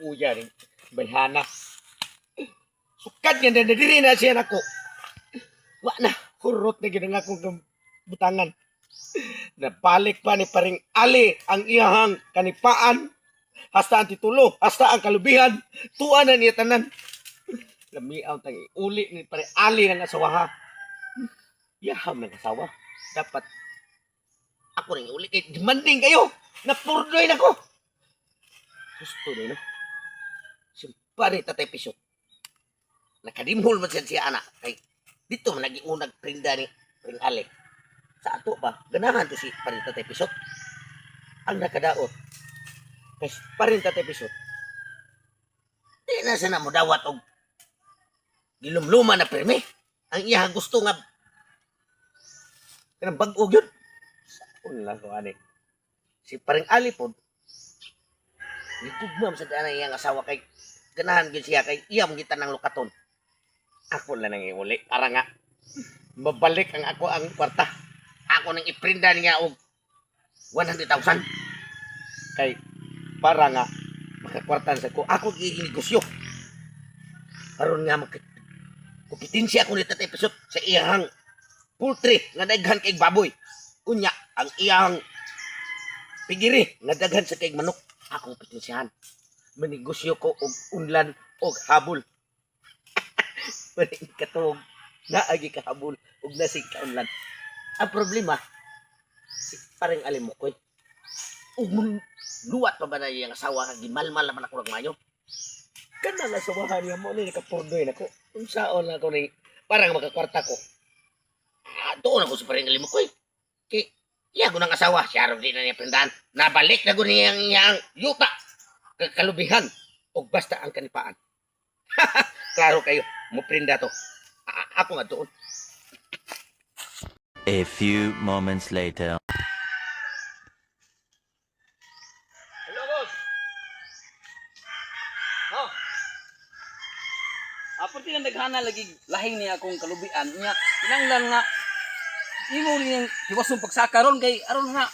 Uya rin. Bayhana. Sukat nga na diri na siya nako. Wa na. Hurot na ginang akong butangan. Nabalik pa ni paring Ali ang iyahang kanipaan. Hasta ang titulo. Hasta ang kalubihan. Tuan na niya tanan. Lamiaw tang uli ni paring Ali ng asawa ha. Yaham ng asawa. Dapat ako rin uli kay demanding kayo. Napurdoy na ko. Gusto na no. Simpari tatay pisot. Nakadimhol man siya anak. Kay dito man naging unang prinda ni Pring Ali. Sa ato ba, ganahan to si parin tatay pisot. Ang nakadaot. Kay parin tatay pisot. Di na sana mo dawat og gilumluma na permi. Ang iya gusto nga kanang bag-o yun. Saon lang ko ani. Si paring Ali po, gitugmam sa daan iyang asawa kay ganahan gyud siya kay iyam kita ng lukaton. Ako lang nang iuli para nga mabalik ang ako ang kwarta. Ako nang iprinda niya og 100,000. Kay para nga makakwartan sa ko. Ako giginegosyo. Karon nga kompetensya ako ni Tatay Pisot sa iyang poultry nga daghan kay baboy. Unya ang iyang pigiri nga daghan sa kay manok. Akong kompetensyahan. Manegosyo ko og unlan og habol. Paring katog naagi kahabol og nasig kaunlan. Ang problema si paring alimukoy. Ug luwat pa ba na iyang asawa kag gimalmal naman ako ng mayo. Kana nga asawahan niya mo ni nakapurdoy nako. Unsaon lang ko ni parang makakwarta ko. Doon ako sa paring alimukoy. Kay iya ko ng asawa, siya rin din na niya pindahan. Nabalik na ko niyang iyang yuta. Kalubihan. O basta ang kanipaan. Klaro kayo. Muprinda to. Ako nga doon. A few moments later. Hello, boss. Oh. Apo ti nga naghana lagi lahing niya akong kalubian. Nya kinanglan nga imo niyang hiwasong pagsaka ron kay aron nga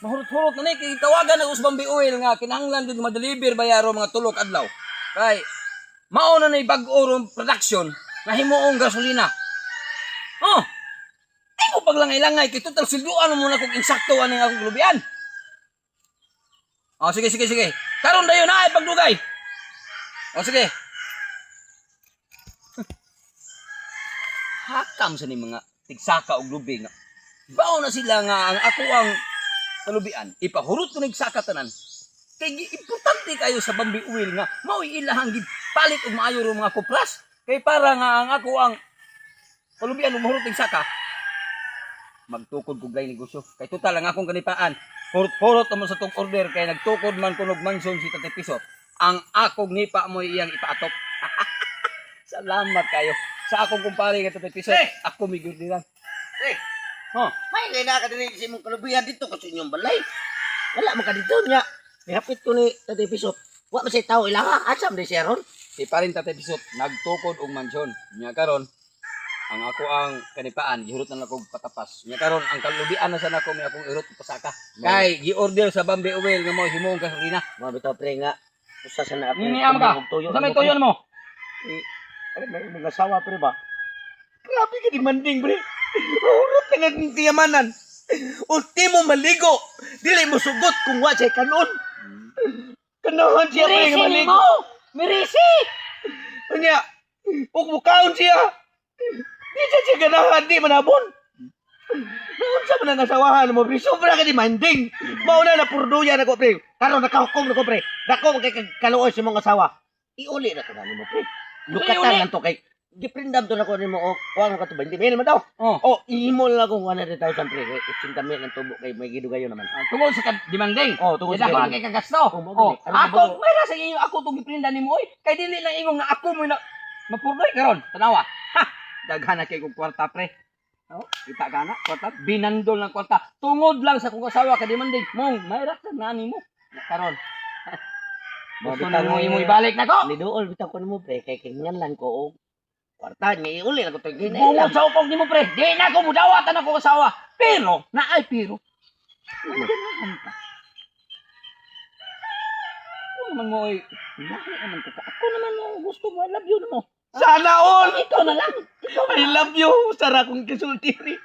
mahurot-hurot na ni kay tawagan na usbang oil nga kinahanglan gyud ma-deliver bayaro mga tulok adlaw. Kay mao na nay bag-o ron production na himuong gasolina. Oh. Ay mo paglangay-langay kay total silduan mo na kung insakto ani akong kalubian. Oh, sige. Karon dayon na ay pagdugay. Oh, sige. Hakam sa ni mga tigsaka og lubi nga. Bao na sila nga ang ako ang kalubian. Ipahurot ko nig saka tanan. Kay importante kayo sa bambi oil nga mao ilahang gipalit og maayo ro mga kupras. Kay para nga ang ako ang kalubian umahurot nig saka. Magtukod kog lay negosyo. Kay total ang akong kanipaan. Hurot mo sa tong order kay nagtukod man kunog mansion si Tatay Pisot. Ang akong nipa mo iyang ipaatop. Salamat kayo. Sa akong kumpare nga Tatay Pisot, ako migod nilang. Oh, may ngay na ka din si mong kalubihan dito kasi inyong balay. Wala man ka dito niya. Nihapit ko ni Tatay Pisot. Wa man say tao ilaha. Asam di siya ron. Si parin Tatay Pisot nagtukod og mansion. Nya karon ang ako ang kanipaan gihurot na ako patapas. Nya karon ang kalubian na sa nako may akong irot pasaka. Kay gi-order sa Bambi Oil nga mo himong gasolina. Mga bitaw pre nga. Usa sa na ako. Niniam ka. Sa may tuyo mo. Ay, may mga asawa pre ba? Grabe ka demanding pre. Hurot na nga ng tiyamanan. Ultimo maligo. Dili mo sugot kung wa siya kanon. Kanahan siya pre nga maligo. Mirisi! Kanya, huwag mukaon siya. Di siya ganahan, di manabon. Noon sa mga nasawahan mo, pre, sobra ka demanding. Mauna na purduyan ako, pre. Karon nakahukom na ko, pre. Dako kay kaluoy sa mga asawa. Iuli na ko na mo, pre. Lukatan lang to kay giprindam to na ko nimo o kuha ka to 20 mil man daw. Oh, imo lang akong 100,000 pre. 80 mil ang tubo kay may gidugayo naman. Tungod sa demanding. Oh, tungod sa kay kagasto. Ako may rasa inyo ako tong giprinda nimo oy. Kay dili lang ingong nga ako mo na mapurdoy karon. Tanawa. Ha. Daghan na kay kong kwarta pre. Oh, kita gana kwarta binandol ng kwarta. Tungod lang sa kong asawa ka demanding. Mong may rasa na nimo. Karon. Gusto na mo imo ibalik na ko. Liduol bitaw ko nimo pre kay kinganlan ko og kwarta niya iuli na ko to gina. Bungod sa upong nimo pre. Di na ko mudawatan ako asawa. Pero naay pero. naman mo ay, bakit naman ka? Ako naman mo, gusto mo, I love you na mo. Sana all! Ikaw na lang. I love you! Sara kong kisulti ni.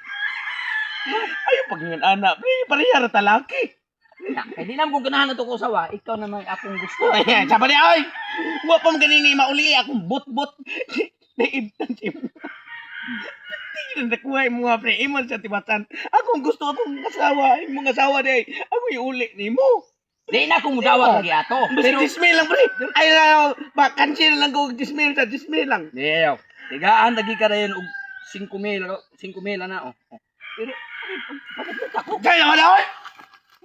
Ayaw pagingin anak. Pre, parehara talaki. Kaya di naman kung ganahan na ito ko sawa, ikaw naman akong gusto. Ay, sabi niya, ay! Huwag pa ganini mauli akong bot-bot. Naibtan siya mo. Tingnan na kuha mo nga, pre. Iman sa tibatan. Akong gusto akong asawa. Imong asawa di. Ako iuli ni mo. Di na akong mudawa kagi ato. Pero dismay lang, pre. Ay, cancel lang ko dismay sa dismay lang. Diyo. Tigaan, lagi ka rin og 5,000 na, oh. Pero, pagkakas ako. Kaya naman ako.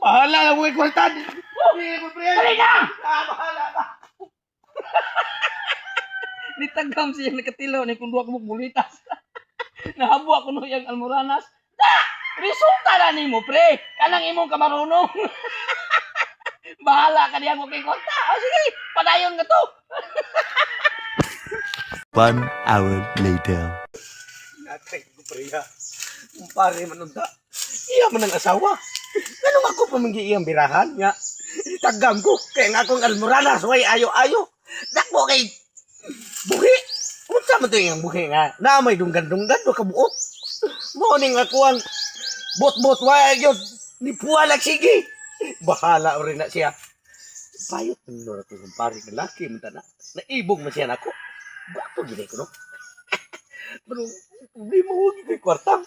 Bahala lang ko ikwaltan. Dali na! Bahala ka. Nitagam siya nakatilaw ni kung duwa ko bulitas. Nahabwa ko no yung almoranas. Da! Resulta na ni mo, pre. Kanang imong kamarunong. Bahala ka diyan mo kay konta. O sige, padayon ka to. 1 hour later. Natay ko priya. Kumpare man unta. Iya man ang asawa. Ganun ako pamanggi iyang birahan nga. Tagam ko kay nga akong almoranas way ayo-ayo. Dako kay buhi. Unsa man to iyang buhi nga? Na may dunggan-dunggan do kabuok. Mo ning ako ang bot-bot way gyud ni puwalag sige. Bahala rin na siya. Bayot nino na itong kumpare ng laki man na. Naibog man siya nako. Bato gini ko no. Pero hindi mo huwag kay kwartang.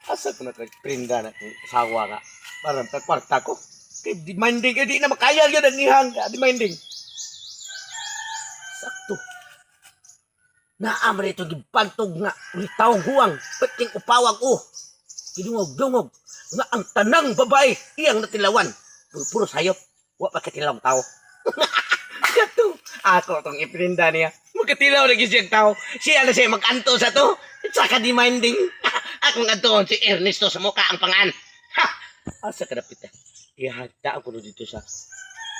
Asa ko na kagprinda na kong asawa nga. Parang kwarta ko. Kay demanding, di na makaya yun ang ihang ka. Demanding. Sakto. Naamar ito gipantog nga. Ulitawang huwang. Peting upawag o. Kidungog-dungog. Nga ang tanang babae. Iyang natilawan. Puro sayop. Wa pa katilawang tao. Gato. Ako itong iprinda niya. Magkatilaw na gisiyang tao. Siya na siya mag-anto sa to. Saka demanding. Akong antoon si Ernesto sa mukha ang pangan. Ha! Asa ka napita. Ihagdaan ko na dito sa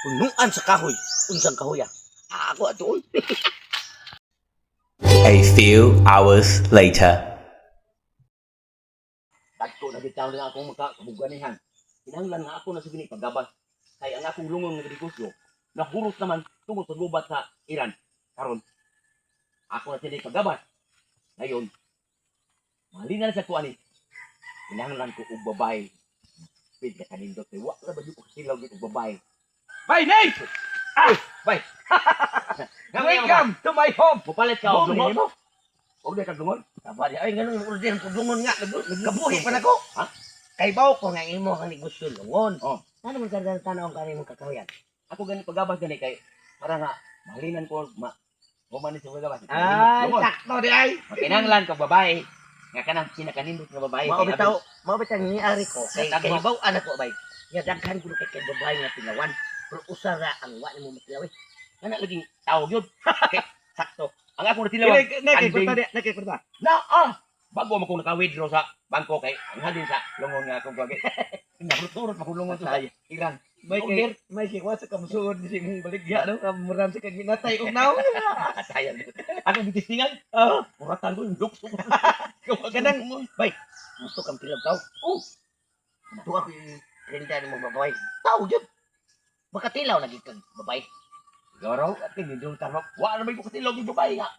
punuan sa kahoy. Unsang kahoy ah. Ako atoon. A few hours later. Dagko na bitaw na akong makabuganihan. Kinahanglan nga ako na sa gini paggabas. Kaya ang akong lungong nga negosyo, nahurot naman tungod sa gubat sa Iran. Karon, ako na sila paggabas. Ngayon, mahalina na sa kuha ni. Kinahanglan ko og babae. Pwede ka kanindot. Wa na ba yung silaw yung babae? Bay, Nay! Ah! Bay! Welcome to my home! Pupalit ka og Home lungon? ni mo? Huwag na kag lungon? Sabali, ay ganun yung order kong lungon nga. Kabuhi pa na ko. Ha? Kay baw ko nga imo ang negosyo lungon. Oh. Ano man kada tanong ka rin mong kakahuyan? Ako ganun paggabas gani kay para nga mahalinan ko humanis sa paggabas. Ay, Lungon. sakto di ay. Kinahanglan kag babae. Nga kanang sinakanindot nga babae. Mabitaw ni ari ko. Kay Tagmo. baw anak ko bay. Ya daghan ko kay babae nga tinawan. Pero usara ang wa nimo matilawi. Kana lagi tawag yun. Sakto. Ang ako natilawan. Nakikita. Na bago mo kung naka-withdraw sa bangko kay ang halin sa lungon nga akong gagawin. Naruturot makulungon sa Iran. May kikwa sa kamusuod ni mong baligya no kamuran sa kaginatay unaw. Sayang. Ako bitistingan. Muratan ko yung lukso. Ganang bay. Gusto kang tilaw tao. Ito ako yung renta ni mong babae. Tao yun. Makatilaw lagi kang babae. Garaw at hindi tarap. Wa na may bukatilog yung babae nga.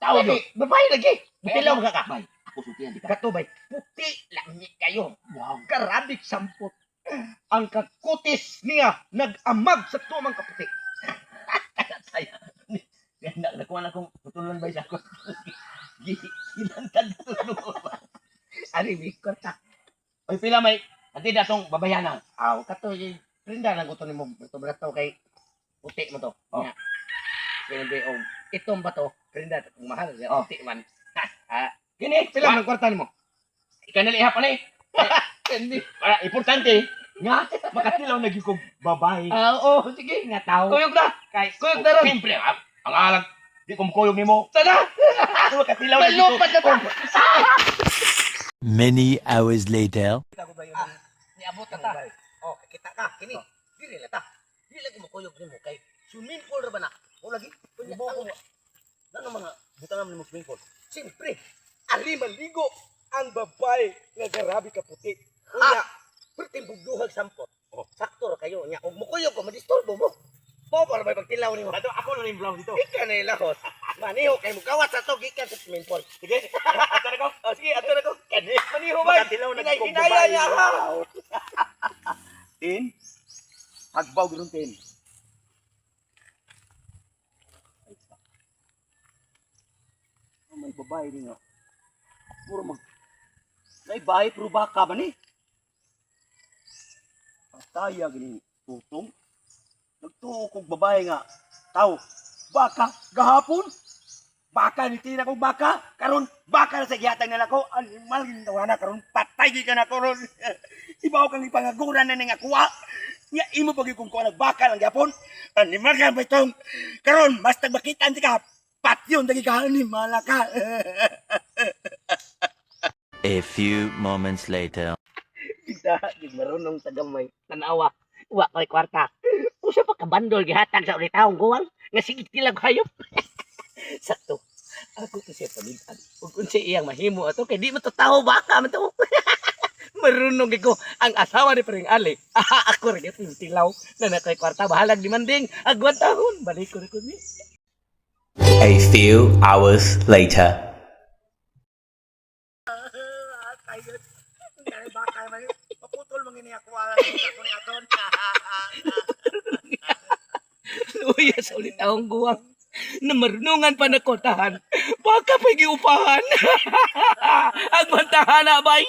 Tao yun. Babae lagi. Tilaw ka ka. Bay, ako sutihan di ka. Kato bay. Puti lang ni kayo. Wow. Karabik sampot. Ang kakutis niya nag-amag sa tumang kaputi. Saya. Ganda nakuha na kong tutulan ba sa ako. Ginantad na tulungan ba? Ari bikot ta. Oy pila may ati datong babayanan. Aw kato yung rinda lang uto nimo brato kay puti mo to. Oh. Nya. Hindi og itong bato rinda kung mahal ya Oh. puti man. Kini Pila man kwarta nimo? ikanali ha pa ni. Hindi. Para importante nga makatilaw na gyud kog babae. Oo, sige nga tao. Kuyog na. Kuyog na ron. Siyempre, ang alag di ko kuyog nimo. Sana. Ako makatilaw na gyud Malupat na to. Many hours later. Niabot na ta. Oh, kita ka kini. Dili na ta. Dili lagi mo kuyog nimo kay swimming pool ra ba na? O lagi. Kunya ang Ano mga butangan nimo swimming pool? siyempre aliman ligo ang babae nga garabi ka puti. Kunya perting bugduhag sampot. Sakto ra kayo nya og mukuyog ko madisturbo mo. Mo para may pagtilaw nimo. Dato ako na yung vlog dito. Ika na ilahot. Maniho kay mo kawat sa to gikan sa swimming pool. Sige, ato na ko. Oh, sige, ato na ko. Kani, maniho ba? Makatilaw na kong Hinaya babae. niya ako. Tin. Hagbaw gano'n, Tin. May babae din nga. Puro mag... May bahay pero baka ba ni? Pataya ganing tutong. Nagtuo kong babae nga. Tao, baka gahapon. Baka ni tina kong baka. Karon baka na sa giyatang na ako. Animal ginawa na karon patay ka na karon. Ibaw kang ipangaguran na nga kuha. Nga imo pag kung kuha baka lang gapon. Animal ka ba itong. Karon mas tagbakitan di ka. Patyon dagi ka animal ka. A few moments later. Kita, di marunong tagamay. Tanawa. Wa kay kwarta. Usa pa ka bandol gihatag sa ulit taong guwang. Nga sigit kilag hayop. Sakto. Ako to siya pamitan. Ug kun siya iyang mahimo ato kay di man to tawo baka man to. Marunong ko ang asawa ni Pring Ali. Ako rin yung tilaw na nakay kwarta bahalag di manding. Agwan tahon. Balik ko rin ko ni. A few hours later. Paputol mga niya kuha ako ni aton. Luya sa ulit taong guwang. Na marunungan pa na kotahan. Baka pa giupahan. Agwan tahan na bay.